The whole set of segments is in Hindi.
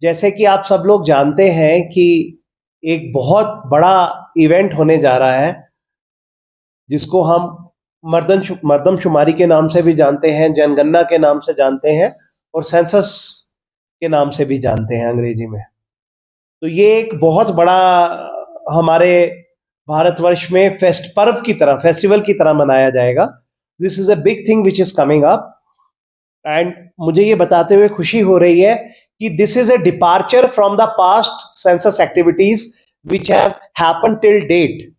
जैसे कि आप सब लोग जानते हैं कि एक बहुत बड़ा इवेंट होने जा रहा है जिसको हम मर्दमशुमारी के नाम से भी जानते हैं, जनगणना के नाम से जानते हैं और सेंसस के नाम से भी जानते हैं अंग्रेजी में। तो ये एक बहुत बड़ा हमारे भारतवर्ष में फेस्टिवल की तरह मनाया जाएगा। This is a big thing which is coming up and मुझे ये बताते हुए खुशी हो रही है कि this is a departure from the past census activities which have happened till date.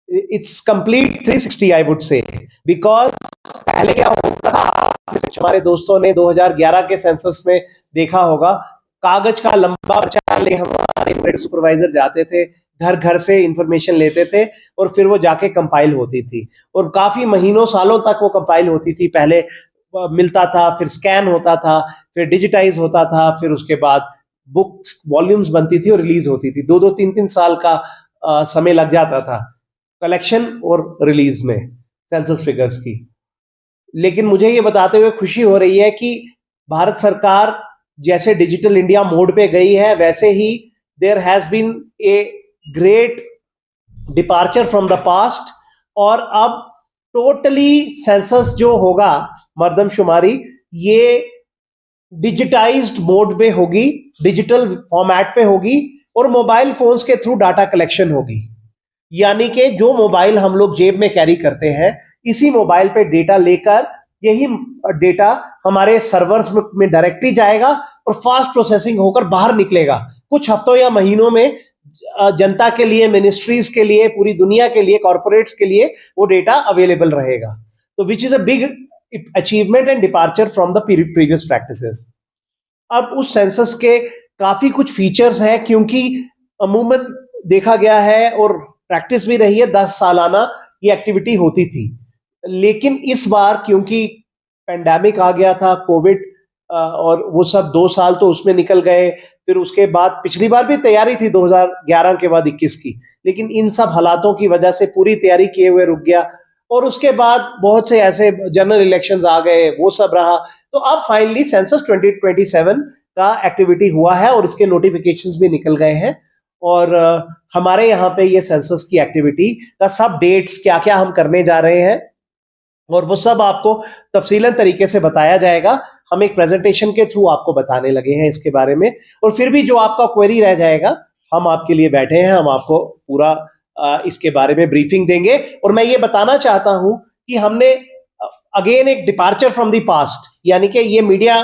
It's complete 360 I would say, because पहले क्या होता था, हमारे दोस्तों ने 2011 के सेंसस में देखा होगा, कागज का लंबा पर्चा ले हमारे सुपरवाइजर जाते थे, घर घर से इंफॉर्मेशन लेते थे और फिर वो जाके कंपाइल होती थी और काफी महीनों सालों तक वो कंपाइल होती थी। पहले मिलता था, फिर स्कैन होता था, फिर डिजिटाइज होता था, फिर उसके बाद बुक्स वॉल्यूम्स बनती थी और रिलीज होती थी। 2-3 साल का समय लग जाता था कलेक्शन और रिलीज में सेंसस फिगर्स की। लेकिन मुझे ये बताते हुए खुशी हो रही है कि भारत सरकार जैसे डिजिटल इंडिया मोड पे गई है, वैसे ही there has been a great departure from the past और अब टोटली सेंसस जो होगा, मर्दमशुमारी, ये डिजिटाइज्ड मोड पे होगी, डिजिटल फॉर्मेट पे होगी और मोबाइल फोन्स के थ्रू डाटा कलेक्शन होगी। यानी कि जो मोबाइल हम लोग जेब में कैरी करते हैं, इसी मोबाइल पे डेटा लेकर यही डेटा हमारे सर्वर्स में डायरेक्टली जाएगा और फास्ट प्रोसेसिंग होकर बाहर निकलेगा। कुछ हफ्तों या महीनों में जनता के लिए, मिनिस्ट्रीज के लिए, पूरी दुनिया के लिए, कॉर्पोरेट्स के लिए वो डेटा अवेलेबल रहेगा। तो which is a big achievement and departure from the previous practices. अब उस सेंसस के काफी कुछ फीचर्स हैं, क्योंकि अमूमन देखा गया है और प्रैक्टिस भी रही है, 10 सालाना ये एक्टिविटी होती थी। लेकिन इस बार क्योंकि पेंडेमिक आ गया था, कोविड, और वो सब 2 साल तो उसमें निकल गए, फिर उसके बाद पिछली बार भी तैयारी थी 2011 के बाद 21 की, लेकिन इन सब हालातों की वजह से पूरी तैयारी किए हुए रुक गया और उसके बाद बहुत से ऐसे जनरल इलेक्शंस आ गए, वो सब रहा। तो अब फाइनली सेंसस 2027 का एक्टिविटी हुआ है और इसके नोटिफिकेशंस भी निकल गए हैं और हमारे यहाँ पे ये सेंसस की एक्टिविटी का सब डेट्स, क्या क्या हम करने जा रहे हैं और वो सब आपको तफसीलन तरीके से बताया जाएगा। हम एक प्रेजेंटेशन के थ्रू आपको बताने लगे हैं इसके बारे में, और फिर भी जो आपका क्वेरी रह जाएगा, हम आपके लिए बैठे हैं, हम आपको पूरा इसके बारे में ब्रीफिंग देंगे। और मैं ये बताना चाहता हूं कि हमने अगेन एक डिपार्चर फ्रॉम द पास्ट, यानी कि ये मीडिया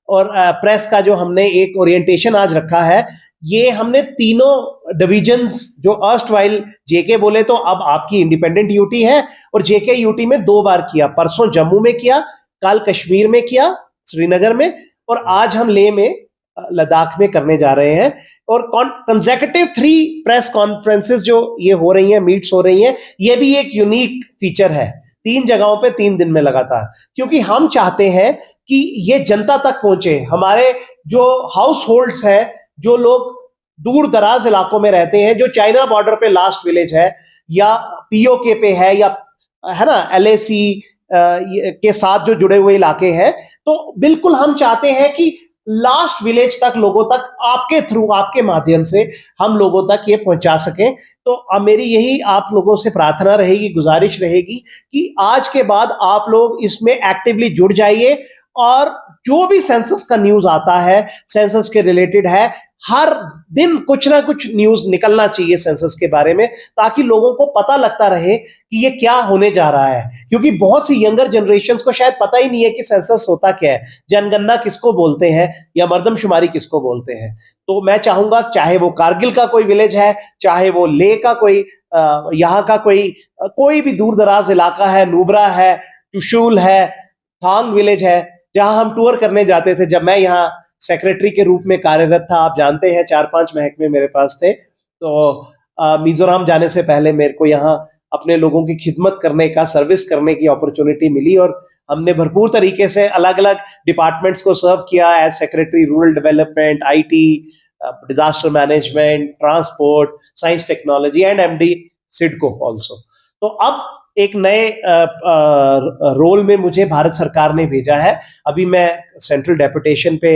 और प्रेस का जो हमने एक ओरिएंटेशन आज रखा है, ये हमने तीनों डिविजन्स जो अर्स्ट वाइल जेके बोले तो अब आपकी इंडिपेंडेंट यूटी है, और जेके यूटी में 2 बार किया, परसों जम्मू में किया, कल कश्मीर में किया, श्रीनगर में, और आज हम लेह में, लद्दाख में करने जा रहे हैं। और कंसेक्यूटिव 3 प्रेस कॉन्फ्रेंसेस जो ये हो रही हैं, मीट्स हो रही हैं, ये भी एक यूनिक फीचर है, 3 जगहों पे 3 दिन में लगातार, क्योंकि हम चाहते हैं कि ये जनता तक पहुंचे। हमारे जो हाउस होल्ड्स हैं, जो लोग दूर दराज इलाकों में रहते हैं, जो चाइना बॉर्डर पे लास्ट विलेज है या पीओके पे है, या है ना, एलएसी के साथ जो जुड़े हुए इलाके हैं, तो बिल्कुल हम चाहते हैं कि लास्ट विलेज तक, लोगों तक आपके थ्रू, आपके माध्यम से हम लोगों तक ये पहुंचा सकें। तो मेरी यही आप लोगों से प्रार्थना रहेगी, गुजारिश रहेगी कि आज के बाद आप लोग इसमें एक्टिवली जुड़ जाइए और जो भी सेंसस का न्यूज आता है, सेंसस के रिलेटेड है, हर दिन कुछ ना कुछ न्यूज निकलना चाहिए सेंसस के बारे में, ताकि लोगों को पता लगता रहे कि ये क्या होने जा रहा है। क्योंकि बहुत सी यंगर जनरेशन्स को शायद पता ही नहीं है कि सेंसस होता क्या है, जनगणना किसको बोलते हैं या मर्दमशुमारी किसको बोलते हैं। तो मैं चाहूंगा, चाहे वो कारगिल का कोई विलेज है, चाहे वो लेह का कोई, यहाँ का कोई भी दूर दराज इलाका है, नुब्रा है, चुशूल है, थांग विलेज है, जहां हम टूर करने जाते थे जब मैं यहाँ सेक्रेटरी के रूप में कार्यरत था। आप जानते हैं 4-5 महकमे मेरे पास थे। तो मिजोरम जाने से पहले मेरे को यहाँ अपने लोगों की खिदमत करने का, सर्विस करने की अपॉर्चुनिटी मिली और हमने भरपूर तरीके से अलग अलग डिपार्टमेंट्स को सर्व किया as secretary, rural development, IT, disaster management, transport, science technology and MD CIDCO also. तो अब एक नए रोल में मुझे भारत सरकार ने भेजा है। अभी मैं सेंट्रल डेपुटेशन पे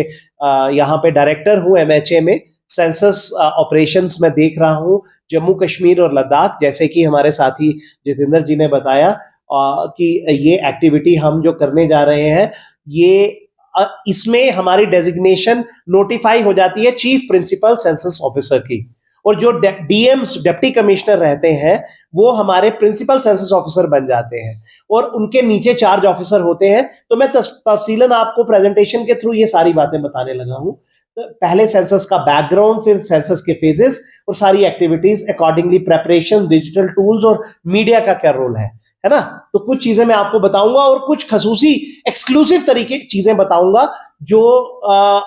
यहाँ पे डायरेक्टर हूँ एमएचए में। सेंसस ऑपरेशंस में देख रहा हूँ जम्मू कश्मीर और लद्दाख, जैसे कि हमारे साथी जितेंद्र जी ने बताया कि ये एक्टिविटी हम जो करने जा रहे हैं, ये इसमें हमारी डेजिग्नेशन नोटिफाई हो जाती है चीफ प्रिंसिपल सेंसस ऑफिसर की, और जो डीएम्स डिप्टी कमिश्नर रहते हैं वो हमारे प्रिंसिपल सेंसस ऑफिसर बन जाते हैं, और उनके नीचे चार्ज ऑफिसर होते हैं। तो मैं तफसीलन आपको प्रेजेंटेशन के थ्रू ये सारी बातें बताने लगा हूं। तो पहले सेंसस का बैकग्राउंड, फिर सेंसस के फेजेस और सारी activities accordingly, preparation, digital tools और मीडिया का क्या रोल है ना। तो कुछ चीजें मैं आपको बताऊंगा और कुछ खसूसी एक्सक्लूसिव तरीके चीजें बताऊंगा जो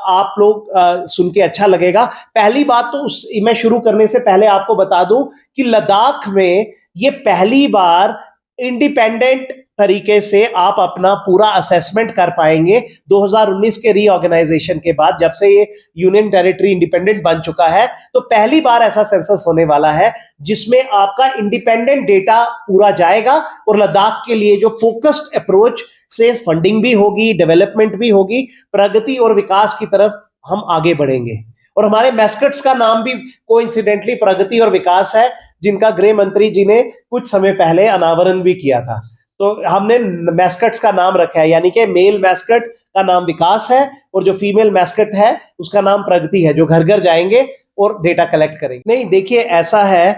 आप लोग सुन के अच्छा लगेगा। पहली बात तो मैं शुरू करने से पहले आपको बता दूं कि लद्दाख में ये पहली बार इंडिपेंडेंट तरीके से आप अपना पूरा असेसमेंट कर पाएंगे 2019 के रीऑर्गेनाइजेशन के बाद, जब से ये यूनियन टेरिटरी इंडिपेंडेंट बन चुका है। तो पहली बार ऐसा सेंसस होने वाला है जिसमें आपका इंडिपेंडेंट डेटा पूरा जाएगा, और लद्दाख के लिए जो फोकस्ड अप्रोच से फंडिंग भी होगी, डेवलपमेंट भी होगी, प्रगति और विकास की तरफ हम आगे बढ़ेंगे। और हमारे मैस्कट्स का नाम भी कोइंसिडेंटली प्रगति और विकास है, जिनका गृह मंत्री जी ने कुछ समय पहले अनावरण भी किया था। तो हमने मैस्कट्स का नाम रखा है, यानी कि मेल मैस्कट का नाम विकास है और जो फीमेल मैस्कट है उसका नाम प्रगति है, जो घर घर जाएंगे और डेटा कलेक्ट करेंगे। नहीं, देखिए ऐसा है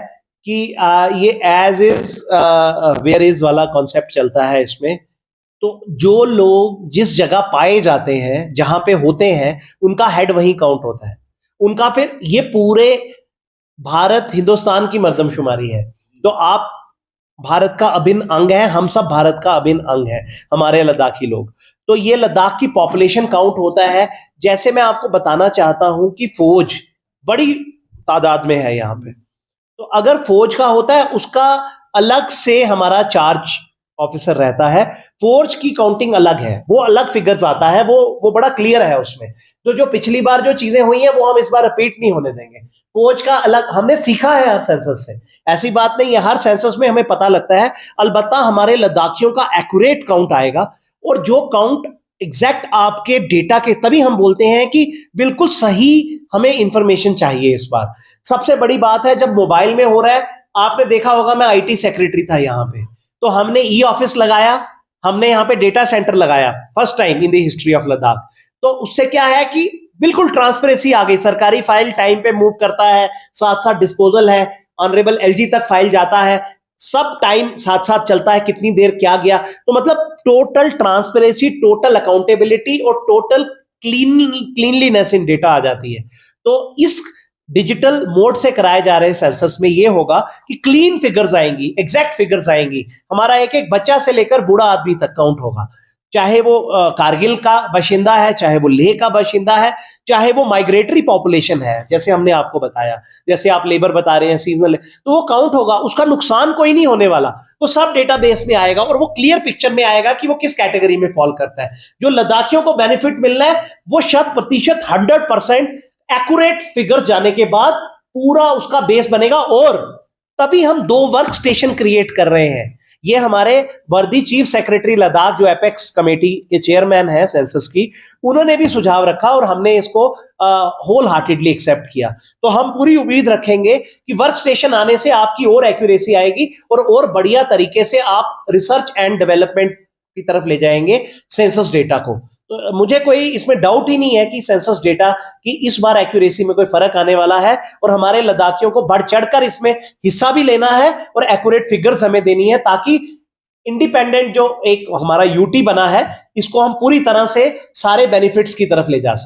कि ये एज इज वेयर इज वाला कॉन्सेप्ट चलता है इसमें। तो जो लोग जिस जगह पाए जाते हैं, जहां पे होते हैं, उनका हेड वहीं काउंट होता है। उनका फिर ये पूरे भारत हिंदुस्तान की मर्दमशुमारी है। तो आप भारत का अभिन्न अंग है, हम सब भारत का अभिन्न अंग है, हमारे लद्दाखी लोग। तो ये लद्दाख की पॉपुलेशन काउंट होता है। जैसे मैं आपको बताना चाहता हूं कि फौज बड़ी तादाद में है यहाँ पे, तो अगर फौज का होता है उसका अलग से हमारा चार्ज ऑफिसर रहता है। फौज की काउंटिंग अलग है, वो अलग फिगर्स आता है, वो बड़ा क्लियर है उसमें। तो जो पिछली बार जो चीजें हुई हैं वो हम इस बार रिपीट नहीं होने देंगे। फौज का अलग हमने सीखा है हर सेंसस से, ऐसी बात नहीं है, हर सेंसस में हमें पता लगता है। अलबत्ता हमारे लद्दाखियों का एक्यूरेट काउंट आएगा, और जो काउंट एग्जैक्ट आपके डेटा के, तभी हम बोलते हैं कि बिल्कुल सही हमें इंफॉर्मेशन चाहिए। इस बार सबसे बड़ी बात है जब मोबाइल में हो रहा है, आपने देखा होगा मैं आईटी सेक्रेटरी था यहाँ पे, तो हमने ई ऑफिस लगाया, हमने यहाँ पे डेटा सेंटर लगाया first time in the history of Ladakh. तो उससे क्या है कि बिल्कुल ट्रांसपेरेंसी आ गई, सरकारी फाइल टाइम पे मूव करता है, साथ साथ डिस्पोजल है, ऑनरेबल एलजी तक फाइल जाता है, सब टाइम साथ साथ चलता है, कितनी देर क्या गया। तो मतलब टोटल ट्रांसपेरेंसी, टोटल अकाउंटेबिलिटी और टोटल क्लीनलीनेस इन डेटा आ जाती है। तो इस डिजिटल मोड से कराए जा रहे सेंसस में ये होगा कि क्लीन फिगर्स आएंगी, एग्जैक्ट फिगर्स आएंगी। हमारा एक एक बच्चा से लेकर बूढ़ा आदमी तक काउंट होगा, चाहे वो कारगिल का बाशिंदा है, चाहे वो लेह का बाशिंदा है, चाहे वो माइग्रेटरी पॉपुलेशन है, जैसे हमने आपको बताया, जैसे आप लेबर बता रहे हैं सीजनल, तो वो काउंट होगा, उसका नुकसान कोई नहीं होने वाला। तो सब डेटाबेस में आएगा और वो क्लियर पिक्चर में आएगा कि वो किस कैटेगरी में फॉल करता है। जो लद्दाखियों को बेनिफिट मिलना है वो 100% 100% एक्यूरेट फिगर जाने के बाद पूरा उसका बेस बनेगा। और तभी हम 2 वर्क स्टेशन क्रिएट कर रहे हैं। ये हमारे वर्दी चीफ सेक्रेटरी लद्दाख, जो एपेक्स कमेटी के चेयरमैन है सेंसस की, उन्होंने भी सुझाव रखा और हमने इसको होल हार्टेडली एक्सेप्ट किया। तो हम पूरी उम्मीद रखेंगे कि वर्क स्टेशन आने से आपकी और एक्यूरेसी आएगी और बढ़िया तरीके से आप रिसर्च एंड डेवलपमेंट की तरफ ले जाएंगे सेंसस डेटा को। तो मुझे कोई इसमें डाउट ही नहीं है कि सेंसस डेटा की इस बार एक्यूरेसी में कोई फर्क आने वाला है, और हमारे लद्दाखियों को बढ़ चढ़कर इसमें हिस्सा भी लेना है और एक्यूरेट फिगर्स हमें देनी है, ताकि इंडिपेंडेंट जो एक हमारा यूटी बना है इसको हम पूरी तरह से सारे बेनिफिट्स की तरफ ले जा सकें।